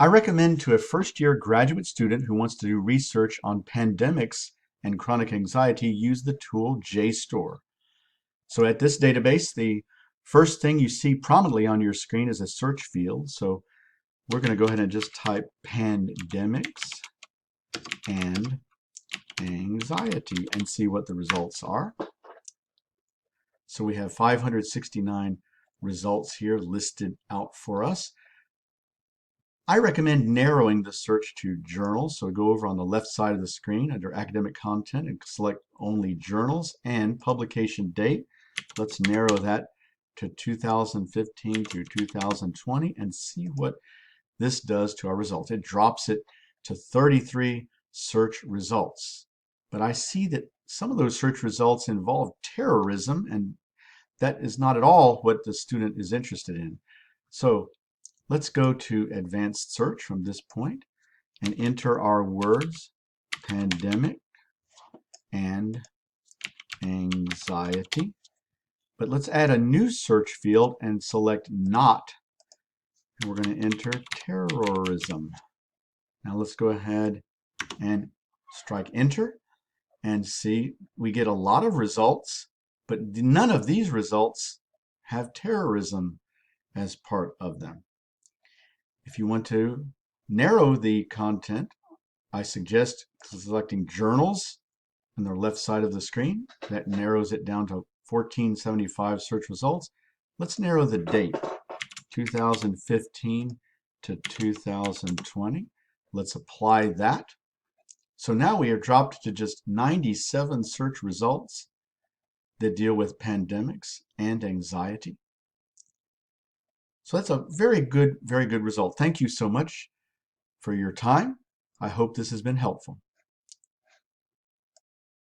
I recommend to a first-year graduate student who wants to do research on pandemics and chronic anxiety, use the tool JSTOR. So at this database, the first thing you see prominently on your screen is a search field. So we're going to go ahead and just type pandemics and anxiety and see what the results are. So we have 569 results here listed out for us. I recommend narrowing the search to journals. So go over on the left side of the screen under academic content and select only journals and publication date. Let's narrow that to 2015 through 2020 and see what this does to our results. It drops it to 33 search results. But I see that some of those search results involve terrorism, and that is not at all what the student is interested in. So let's go to advanced search from this point and enter our words, pandemic and anxiety. But let's add a new search field and select not. And we're going to enter terrorism. Now let's go ahead and strike enter and see we get a lot of results, but none of these results have terrorism as part of them. If you want to narrow the content, I suggest selecting journals on the left side of the screen. That narrows it down to 1475 search results. Let's narrow the date, 2015 to 2020. Let's apply that. So now we are dropped to just 97 search results that deal with pandemics and anxiety. So that's a very good result. Thank you so much for your time. I hope this has been helpful.